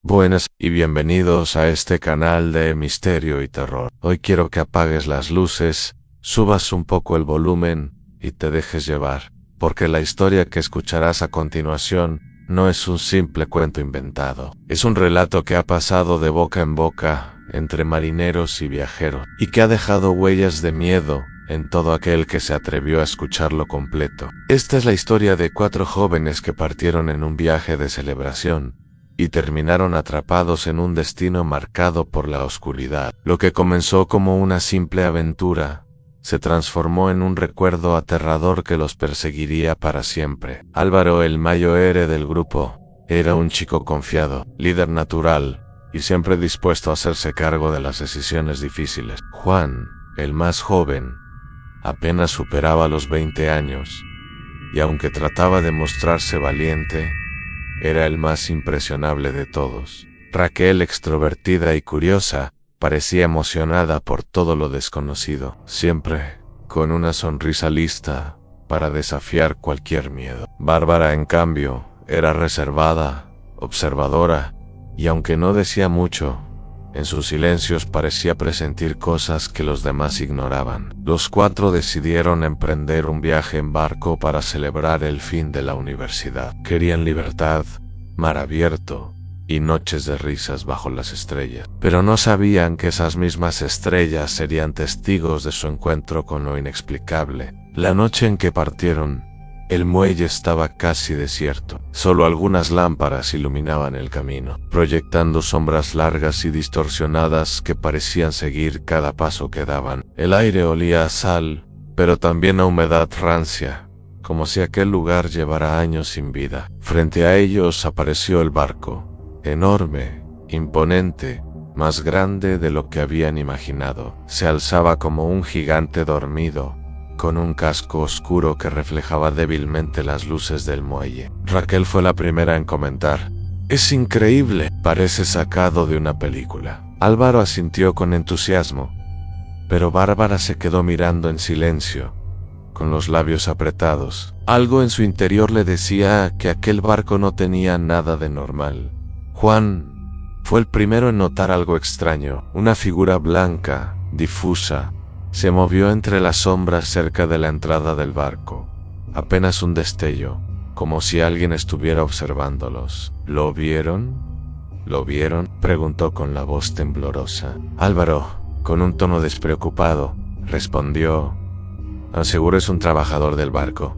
Buenas y bienvenidos a este canal de misterio y terror. Hoy quiero que apagues las luces, subas un poco el volumen y te dejes llevar, porque la historia que escucharás a continuación no es un simple cuento inventado. Es un relato que ha pasado de boca en boca entre marineros y viajeros y que ha dejado huellas de miedo en todo aquel que se atrevió a escucharlo completo. Esta es la historia de 4 jóvenes que partieron en un viaje de celebración y terminaron atrapados en un destino marcado por la oscuridad. Lo que comenzó como una simple aventura se transformó en un recuerdo aterrador que los perseguiría para siempre. Álvaro, el mayor del grupo, era un chico confiado, líder natural y siempre dispuesto a hacerse cargo de las decisiones difíciles. Juan, el más joven, apenas superaba los 20 años y aunque trataba de mostrarse valiente, era el más impresionable de todos. Raquel, extrovertida y curiosa, parecía emocionada por todo lo desconocido, siempre con una sonrisa lista para desafiar cualquier miedo. Bárbara, en cambio, era reservada, observadora, y aunque no decía mucho, en sus silencios parecía presentir cosas que los demás ignoraban. Los 4 decidieron emprender un viaje en barco para celebrar el fin de la universidad. Querían libertad, mar abierto y noches de risas bajo las estrellas. Pero no sabían que esas mismas estrellas serían testigos de su encuentro con lo inexplicable. La noche en que partieron, el muelle estaba casi desierto. Solo algunas lámparas iluminaban el camino, proyectando sombras largas y distorsionadas que parecían seguir cada paso que daban. El aire olía a sal, pero también a humedad rancia, como si aquel lugar llevara años sin vida. Frente a ellos apareció el barco, enorme, imponente, más grande de lo que habían imaginado. Se alzaba como un gigante dormido, con un casco oscuro que reflejaba débilmente las luces del muelle. Raquel fue la primera en comentar: «Es increíble, parece sacado de una película». Álvaro asintió con entusiasmo, pero Bárbara se quedó mirando en silencio, con los labios apretados. Algo en su interior le decía que aquel barco no tenía nada de normal. Juan fue el primero en notar algo extraño. Una figura blanca, difusa, se movió entre las sombras cerca de la entrada del barco. Apenas un destello, como si alguien estuviera observándolos. «¿Lo vieron? ¿Lo vieron?», preguntó con la voz temblorosa. Álvaro, con un tono despreocupado, respondió: «Seguro es un trabajador del barco.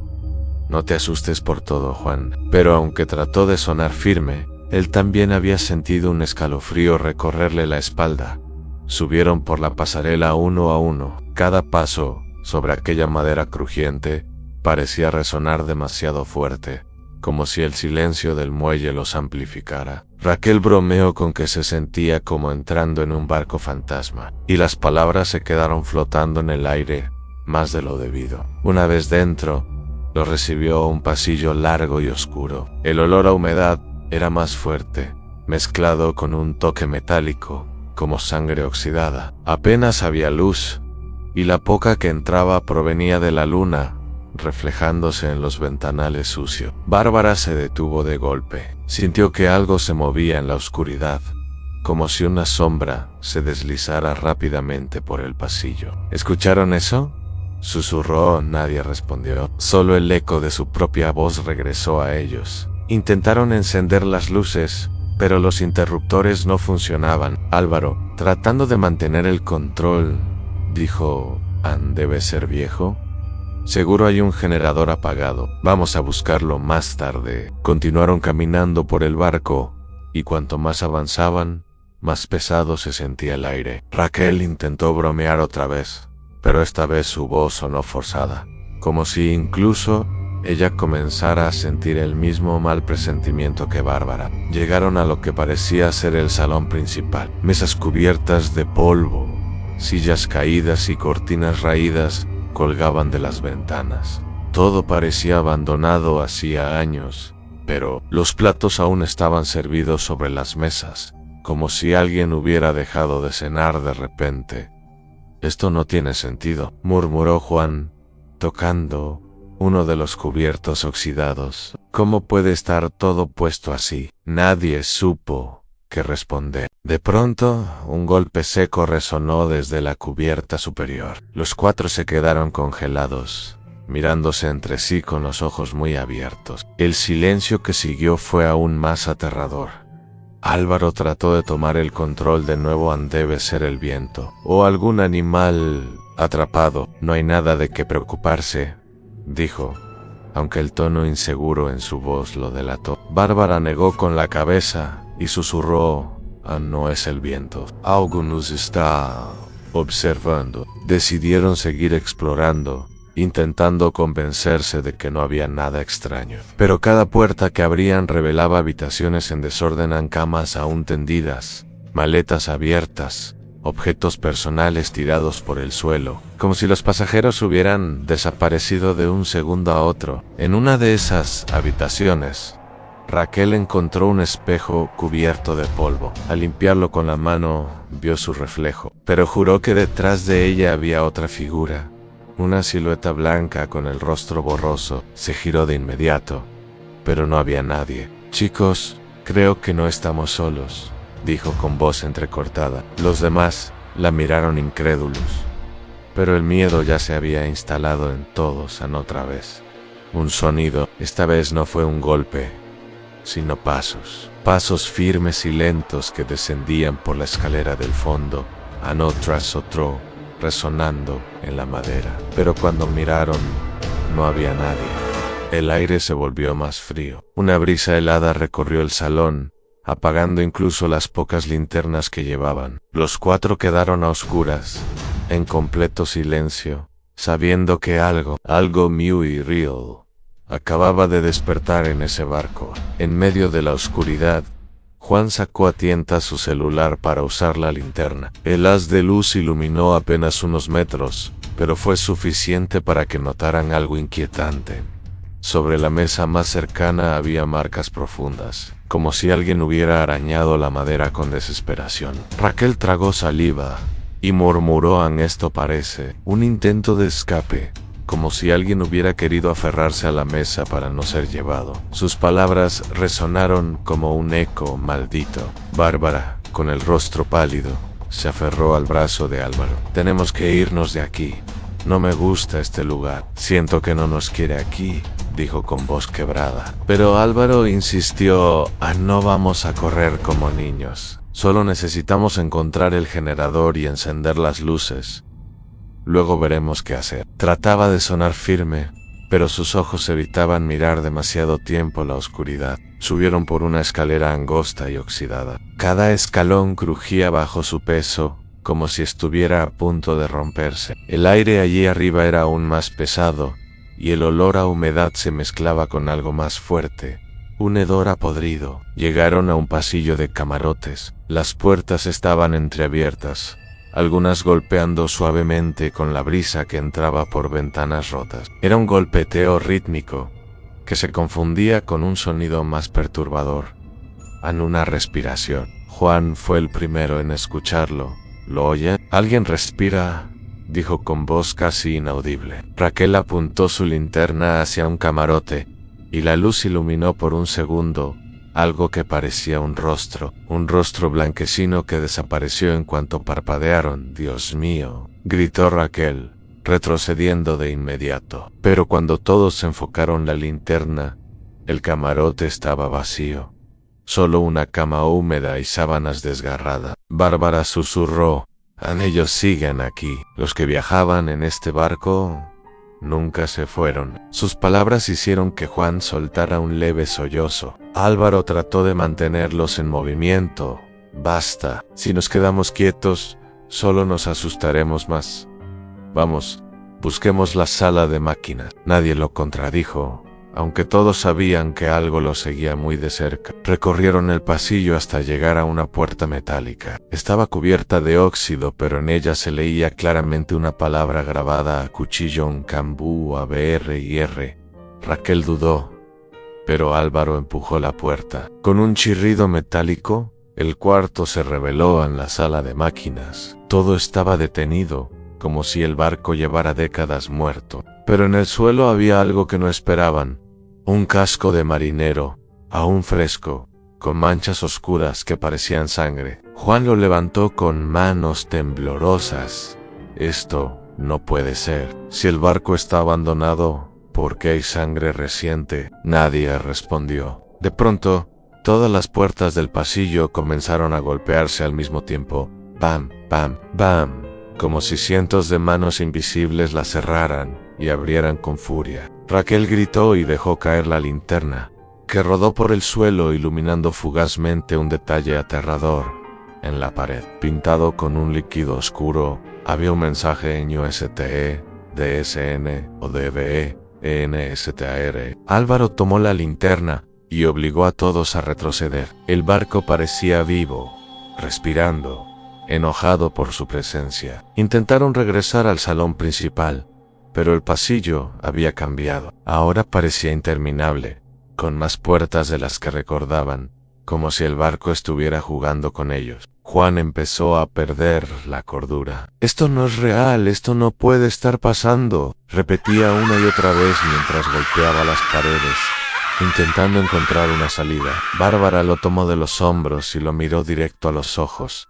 No te asustes por todo, Juan». Pero aunque trató de sonar firme, él también había sentido un escalofrío recorrerle la espalda. Subieron por la pasarela uno a uno. Cada paso sobre aquella madera crujiente parecía resonar demasiado fuerte, como si el silencio del muelle los amplificara. Raquel bromeó con que se sentía como entrando en un barco fantasma, y las palabras se quedaron flotando en el aire más de lo debido. Una vez dentro, los recibió un pasillo largo y oscuro. El olor a humedad era más fuerte, mezclado con un toque metálico, como sangre oxidada. Apenas había luz, y la poca que entraba provenía de la luna, reflejándose en los ventanales sucios. Bárbara se detuvo de golpe. Sintió que algo se movía en la oscuridad, como si una sombra se deslizara rápidamente por el pasillo. «¿Escucharon eso?», susurró. Nadie respondió. Solo el eco de su propia voz regresó a ellos. Intentaron encender las luces, pero los interruptores no funcionaban. Álvaro, tratando de mantener el control, dijo: «Debe ser viejo. Seguro hay un generador apagado. Vamos a buscarlo más tarde». Continuaron caminando por el barco, y cuanto más avanzaban, más pesado se sentía el aire. Raquel intentó bromear otra vez, pero esta vez su voz sonó forzada, como si incluso ella comenzara a sentir el mismo mal presentimiento que Bárbara. Llegaron a lo que parecía ser el salón principal. Mesas cubiertas de polvo, sillas caídas y cortinas raídas colgaban de las ventanas. Todo parecía abandonado hacía años, pero los platos aún estaban servidos sobre las mesas, como si alguien hubiera dejado de cenar de repente. «Esto no tiene sentido», murmuró Juan, tocando uno de los cubiertos oxidados. «¿Cómo puede estar todo puesto así?». Nadie supo que responder. De pronto, un golpe seco resonó desde la cubierta superior. Los cuatro se quedaron congelados, mirándose entre sí con los ojos muy abiertos. El silencio que siguió fue aún más aterrador. Álvaro trató de tomar el control de nuevo. Debe ser el viento o algún animal atrapado. No hay nada de qué preocuparse, dijo, aunque el tono inseguro en su voz lo delató. Bárbara negó con la cabeza y susurró: no es el viento. Algo nos está observando. Decidieron seguir explorando, intentando convencerse de que no había nada extraño. Pero cada puerta que abrían revelaba habitaciones en desorden, camas aún tendidas, maletas abiertas, objetos personales tirados por el suelo, como si los pasajeros hubieran desaparecido de un segundo a otro. En una de esas habitaciones, Raquel encontró un espejo cubierto de polvo. Al limpiarlo con la mano, vio su reflejo, pero juró que detrás de ella había otra figura, una silueta blanca con el rostro borroso. Se giró de inmediato, pero no había nadie. Chicos, creo que no estamos solos, dijo con voz entrecortada. Los demás la miraron incrédulos, pero el miedo ya se había instalado en todos otra vez. Un sonido, esta vez no fue un golpe, sino pasos firmes y lentos que descendían por la escalera del fondo, uno tras otro, resonando en la madera. Pero cuando miraron, no había nadie. El aire se volvió más frío. Una brisa helada recorrió el salón, apagando incluso las pocas linternas que llevaban. Los cuatro quedaron a oscuras, en completo silencio, sabiendo que algo muy real acababa de despertar en ese barco. En medio de la oscuridad, Juan sacó a tientas su celular para usar la linterna. El haz de luz iluminó apenas unos metros, pero fue suficiente para que notaran algo inquietante. Sobre la mesa más cercana había marcas profundas, como si alguien hubiera arañado la madera con desesperación. Raquel tragó saliva y murmuró: esto parece un intento de escape, como si alguien hubiera querido aferrarse a la mesa para no ser llevado. Sus palabras resonaron como un eco maldito. Bárbara, con el rostro pálido, se aferró al brazo de Álvaro. Tenemos que irnos de aquí. No me gusta este lugar. Siento que no nos quiere aquí, dijo con voz quebrada. Pero Álvaro insistió: no vamos a correr como niños. Solo necesitamos encontrar el generador y encender las luces. Luego veremos qué hacer. Trataba de sonar firme, pero sus ojos evitaban mirar demasiado tiempo la oscuridad. Subieron por una escalera angosta y oxidada. Cada escalón crujía bajo su peso, como si estuviera a punto de romperse. El aire allí arriba era aún más pesado, y el olor a humedad se mezclaba con algo más fuerte, un hedor a podrido. Llegaron a un pasillo de camarotes. Las puertas estaban entreabiertas, algunas golpeando suavemente con la brisa que entraba por ventanas rotas. Era un golpeteo rítmico, que se confundía con un sonido más perturbador, una respiración. Juan fue el primero en escucharlo. ¿Lo oye? ¿Alguien respira?, dijo con voz casi inaudible. Raquel apuntó su linterna hacia un camarote, y la luz iluminó por un segundo algo que parecía un rostro blanquecino que desapareció en cuanto parpadearon. «Dios mío», gritó Raquel, retrocediendo de inmediato. Pero cuando todos enfocaron la linterna, el camarote estaba vacío. Solo una cama húmeda y sábanas desgarradas. Bárbara susurró: ellos siguen aquí. Los que viajaban en este barco nunca se fueron. Sus palabras hicieron que Juan soltara un leve sollozo. Álvaro trató de mantenerlos en movimiento. «Basta. Si nos quedamos quietos, solo nos asustaremos más. Vamos, busquemos la sala de máquinas». Nadie lo contradijo, aunque todos sabían que algo lo seguía muy de cerca. Recorrieron el pasillo hasta llegar a una puerta metálica. Estaba cubierta de óxido, pero en ella se leía claramente una palabra grabada a cuchillo en cambú, ABR y R. Raquel dudó, pero Álvaro empujó la puerta. Con un chirrido metálico, el cuarto se reveló en la sala de máquinas. Todo estaba detenido, como si el barco llevara décadas muerto. Pero en el suelo había algo que no esperaban: un casco de marinero, aún fresco, con manchas oscuras que parecían sangre. Juan lo levantó con manos temblorosas. Esto no puede ser. Si el barco está abandonado, ¿por qué hay sangre reciente? Nadie respondió. De pronto, todas las puertas del pasillo comenzaron a golpearse al mismo tiempo. Bam, bam, bam, como si cientos de manos invisibles las cerraran y abrieran con furia. Raquel gritó y dejó caer la linterna, que rodó por el suelo iluminando fugazmente un detalle aterrador. En la pared, pintado con un líquido oscuro, había un mensaje en USTE, DSN o DBE, ENSTAR. Álvaro tomó la linterna y obligó a todos a retroceder. El barco parecía vivo, respirando, enojado por su presencia. Intentaron regresar al salón principal, pero el pasillo había cambiado. Ahora parecía interminable, con más puertas de las que recordaban, como si el barco estuviera jugando con ellos. Juan empezó a perder la cordura. «Esto no es real, esto no puede estar pasando», repetía una y otra vez mientras golpeaba las paredes, intentando encontrar una salida. Bárbara lo tomó de los hombros y lo miró directo a los ojos.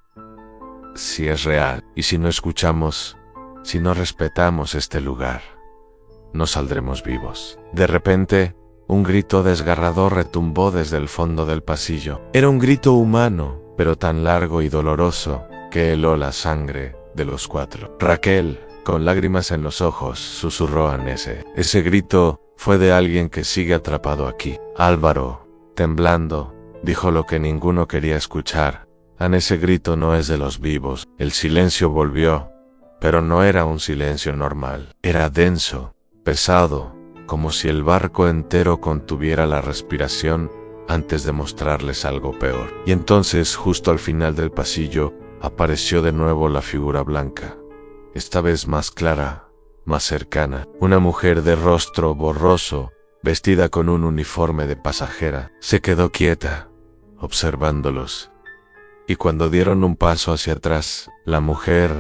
«Si es real, y si no escuchamos, si no respetamos este lugar, no saldremos vivos». De repente, un grito desgarrador retumbó desde el fondo del pasillo. Era un grito humano, pero tan largo y doloroso que heló la sangre de los cuatro. Raquel, con lágrimas en los ojos, susurró a Nese. Ese grito fue de alguien que sigue atrapado aquí. Álvaro, temblando, dijo lo que ninguno quería escuchar. Ese grito no es de los vivos. El silencio volvió, pero no era un silencio normal. Era denso, pesado, como si el barco entero contuviera la respiración antes de mostrarles algo peor. Y entonces, justo al final del pasillo, apareció de nuevo la figura blanca, esta vez más clara, más cercana. Una mujer de rostro borroso, vestida con un uniforme de pasajera. Se quedó quieta, observándolos. Y cuando dieron un paso hacia atrás, la mujer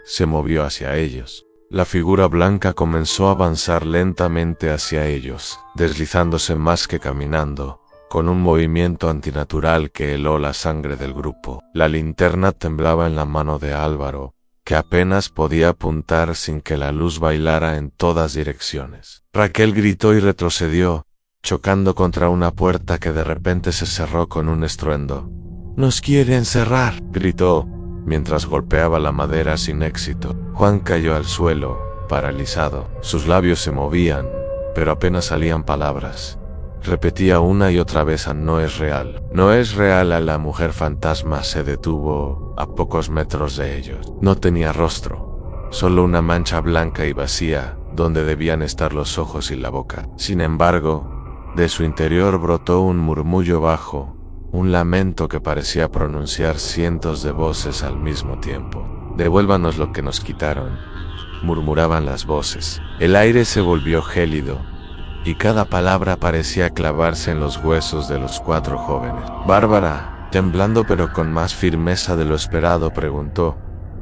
se movió hacia ellos. La figura blanca comenzó a avanzar lentamente hacia ellos, deslizándose más que caminando, con un movimiento antinatural que heló la sangre del grupo. La linterna temblaba en la mano de Álvaro, que apenas podía apuntar sin que la luz bailara en todas direcciones. Raquel gritó y retrocedió, chocando contra una puerta que de repente se cerró con un estruendo. «¡Nos quiere encerrar!», gritó, mientras golpeaba la madera sin éxito. Juan cayó al suelo, paralizado. Sus labios se movían, pero apenas salían palabras. Repetía una y otra vez a «no es real». «No es real». A la mujer fantasma se detuvo a pocos metros de ellos. No tenía rostro, solo una mancha blanca y vacía, donde debían estar los ojos y la boca. Sin embargo, de su interior brotó un murmullo bajo, un lamento que parecía pronunciar cientos de voces al mismo tiempo. «Devuélvanos lo que nos quitaron», murmuraban las voces. El aire se volvió gélido, y cada palabra parecía clavarse en los huesos de los cuatro jóvenes. Bárbara, temblando pero con más firmeza de lo esperado, preguntó: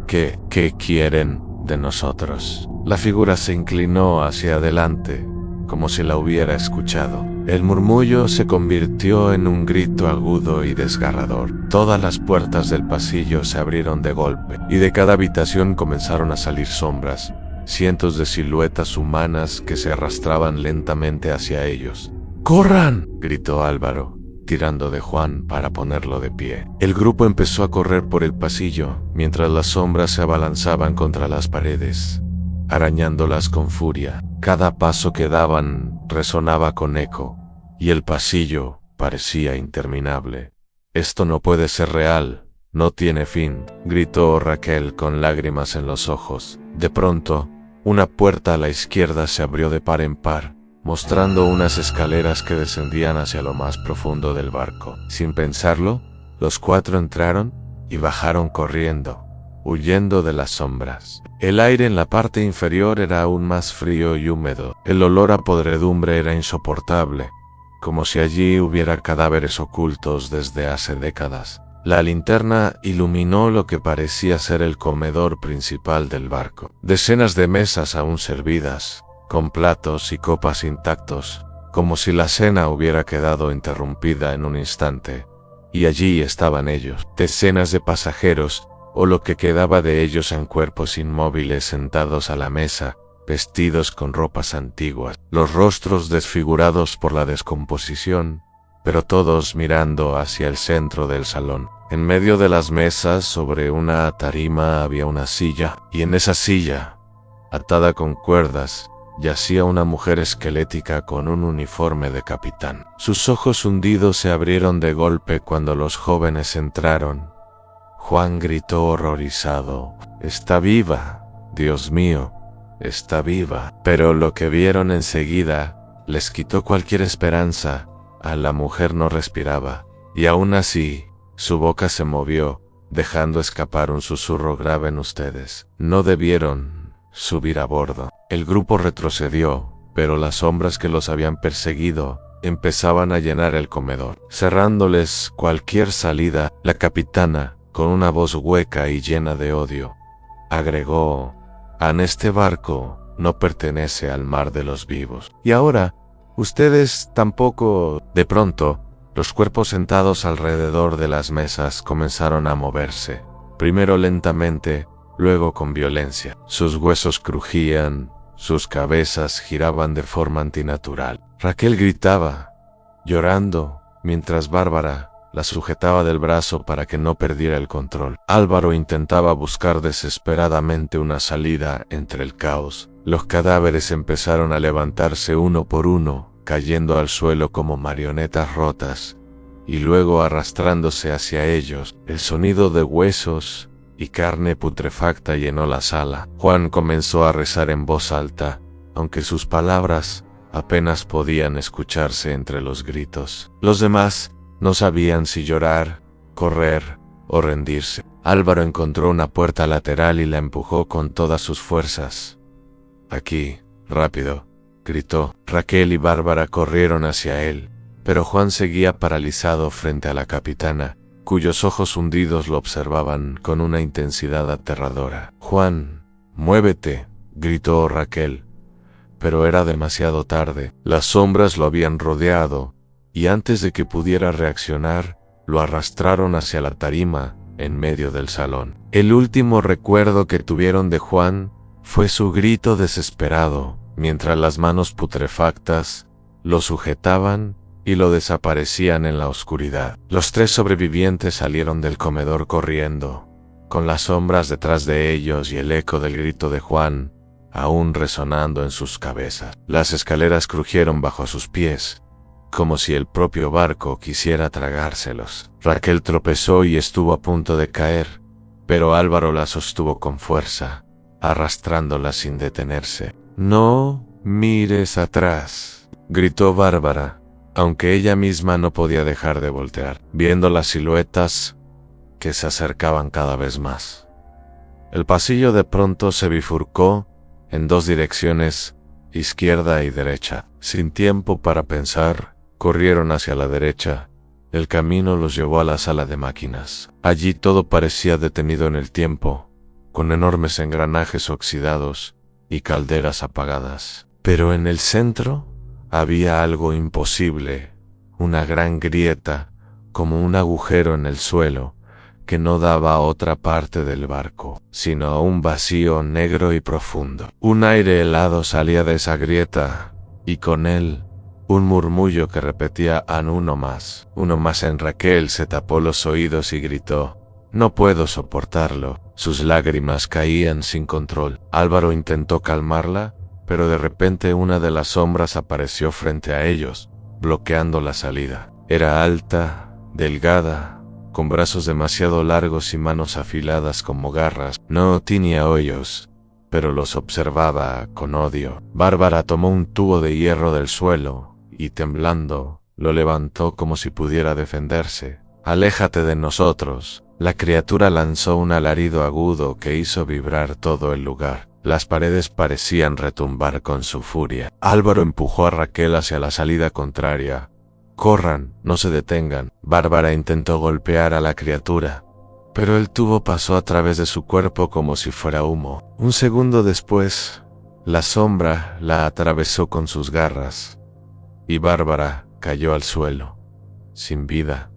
¿Qué quieren de nosotros? La figura se inclinó hacia adelante, como si la hubiera escuchado. El murmullo se convirtió en un grito agudo y desgarrador. Todas las puertas del pasillo se abrieron de golpe, y de cada habitación comenzaron a salir sombras, cientos de siluetas humanas que se arrastraban lentamente hacia ellos. «¡Corran!», gritó Álvaro, tirando de Juan para ponerlo de pie. El grupo empezó a correr por el pasillo, mientras las sombras se abalanzaban contra las paredes, arañándolas con furia. Cada paso que daban resonaba con eco, y el pasillo parecía interminable. «Esto no puede ser real, no tiene fin», gritó Raquel con lágrimas en los ojos. De pronto, una puerta a la izquierda se abrió de par en par, mostrando unas escaleras que descendían hacia lo más profundo del barco. Sin pensarlo, los cuatro entraron y bajaron corriendo, huyendo de las sombras. El aire en la parte inferior era aún más frío y húmedo. El olor a podredumbre era insoportable, como si allí hubiera cadáveres ocultos desde hace décadas. La linterna iluminó lo que parecía ser el comedor principal del barco. Decenas de mesas aún servidas, con platos y copas intactos, como si la cena hubiera quedado interrumpida en un instante. y allí estaban ellos, decenas de pasajeros, o lo que quedaba de ellos en cuerpos inmóviles sentados a la mesa, vestidos con ropas antiguas, los rostros desfigurados por la descomposición, pero todos mirando hacia el centro del salón. En medio de las mesas, sobre una tarima, había una silla, y en esa silla, atada con cuerdas, yacía una mujer esquelética con un uniforme de capitán. Sus ojos hundidos se abrieron de golpe cuando los jóvenes entraron. Juan gritó horrorizado: «¡Está viva! ¡Dios mío! ¡Está viva!». Pero lo que vieron enseguida les quitó cualquier esperanza. A la mujer no respiraba, y aún así, su boca se movió, dejando escapar un susurro grave: «En ustedes no debieron subir a bordo». El grupo retrocedió, pero las sombras que los habían perseguido empezaban a llenar el comedor, cerrándoles cualquier salida. La capitana, con una voz hueca y llena de odio, agregó: «Este barco no pertenece al mar de los vivos. Y ahora, ustedes tampoco». De pronto, los cuerpos sentados alrededor de las mesas comenzaron a moverse, primero lentamente, luego con violencia. Sus huesos crujían, sus cabezas giraban de forma antinatural. Raquel gritaba, llorando, mientras Bárbara la sujetaba del brazo para que no perdiera el control. Álvaro intentaba buscar desesperadamente una salida entre el caos. Los cadáveres empezaron a levantarse uno por uno, cayendo al suelo como marionetas rotas, y luego arrastrándose hacia ellos. El sonido de huesos y carne putrefacta llenó la sala. Juan comenzó a rezar en voz alta, aunque sus palabras apenas podían escucharse entre los gritos. Los demás no sabían si llorar, correr o rendirse. Álvaro encontró una puerta lateral y la empujó con todas sus fuerzas. «Aquí, rápido», gritó. Raquel y Bárbara corrieron hacia él, pero Juan seguía paralizado frente a la capitana, cuyos ojos hundidos lo observaban con una intensidad aterradora. «Juan, muévete», gritó Raquel, pero era demasiado tarde. Las sombras lo habían rodeado, y antes de que pudiera reaccionar, lo arrastraron hacia la tarima en medio del salón. El último recuerdo que tuvieron de Juan fue su grito desesperado, mientras las manos putrefactas lo sujetaban y lo desaparecían en la oscuridad. Los tres sobrevivientes salieron del comedor corriendo, con las sombras detrás de ellos y el eco del grito de Juan aún resonando en sus cabezas. Las escaleras crujieron bajo sus pies, como si el propio barco quisiera tragárselos. Raquel tropezó y estuvo a punto de caer, pero Álvaro la sostuvo con fuerza, arrastrándola sin detenerse. «No mires atrás», gritó Bárbara, aunque ella misma no podía dejar de voltear, viendo las siluetas que se acercaban cada vez más. El pasillo de pronto se bifurcó en dos direcciones, izquierda y derecha. Sin tiempo para pensar, corrieron hacia la derecha. El camino los llevó a la sala de máquinas. Allí todo parecía detenido en el tiempo, con enormes engranajes oxidados y calderas apagadas. Pero en el centro había algo imposible, una gran grieta, como un agujero en el suelo, que no daba a otra parte del barco, sino a un vacío negro y profundo. Un aire helado salía de esa grieta, y con él un murmullo que repetía uno más. Uno más. En Raquel se tapó los oídos y gritó: «No puedo soportarlo». Sus lágrimas caían sin control. Álvaro intentó calmarla, pero de repente una de las sombras apareció frente a ellos, bloqueando la salida. Era alta, delgada, con brazos demasiado largos y manos afiladas como garras. No tenía hoyos, pero los observaba con odio. Bárbara tomó un tubo de hierro del suelo y, temblando, lo levantó como si pudiera defenderse. «Aléjate de nosotros». La criatura lanzó un alarido agudo que hizo vibrar todo el lugar. Las paredes parecían retumbar con su furia. Álvaro empujó a Raquel hacia la salida contraria. «Corran, no se detengan». Bárbara intentó golpear a la criatura, pero el tubo pasó a través de su cuerpo como si fuera humo. Un segundo después, la sombra la atravesó con sus garras, y Bárbara cayó al suelo, sin vida,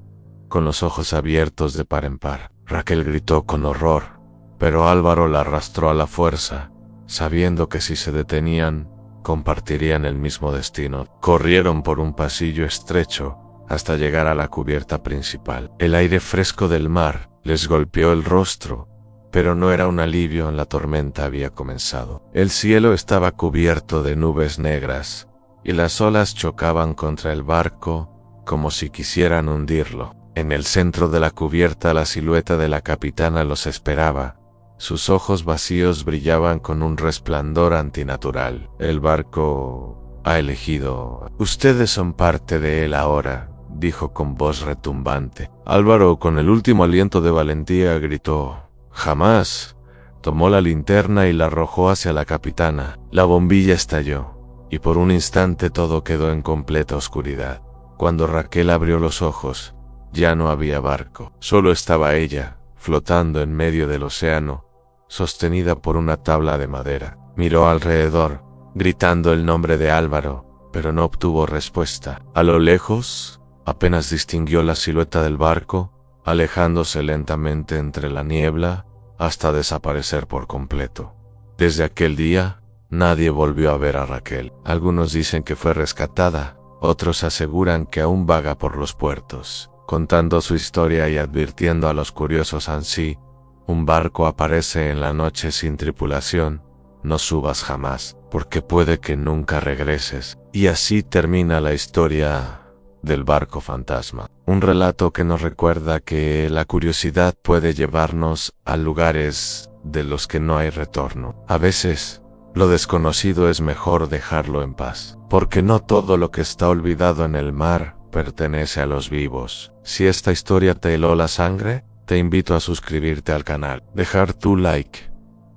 con los ojos abiertos de par en par. Raquel gritó con horror, pero Álvaro la arrastró a la fuerza, sabiendo que si se detenían, compartirían el mismo destino. Corrieron por un pasillo estrecho hasta llegar a la cubierta principal. El aire fresco del mar les golpeó el rostro, pero no era un alivio, la tormenta había comenzado. El cielo estaba cubierto de nubes negras, y las olas chocaban contra el barco como si quisieran hundirlo. En el centro de la cubierta la silueta de la capitana los esperaba. Sus ojos vacíos brillaban con un resplandor antinatural. El barco ha elegido. Ustedes son parte de él ahora, dijo con voz retumbante. Álvaro, con el último aliento de valentía, gritó: «¡Jamás!». Tomó la linterna y la arrojó hacia la capitana. La bombilla estalló, y por un instante todo quedó en completa oscuridad. Cuando Raquel abrió los ojos, ya no había barco. Solo estaba ella, flotando en medio del océano, sostenida por una tabla de madera. Miró alrededor, gritando el nombre de Álvaro, pero no obtuvo respuesta. A lo lejos, apenas distinguió la silueta del barco, alejándose lentamente entre la niebla, hasta desaparecer por completo. Desde aquel día, nadie volvió a ver a Raquel. Algunos dicen que fue rescatada, otros aseguran que aún vaga por los puertos, contando su historia y advirtiendo a los curiosos ansí: un barco aparece en la noche sin tripulación, no subas jamás, porque puede que nunca regreses. Y así termina la historia del barco fantasma. Un relato que nos recuerda que la curiosidad puede llevarnos a lugares de los que no hay retorno. A veces, lo desconocido es mejor dejarlo en paz, porque no todo lo que está olvidado en el mar pertenece a los vivos. Si esta historia te heló la sangre, te invito a suscribirte al canal, dejar tu like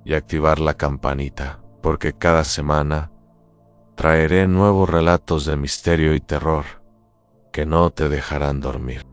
y activar la campanita, porque cada semana traeré nuevos relatos de misterio y terror que no te dejarán dormir.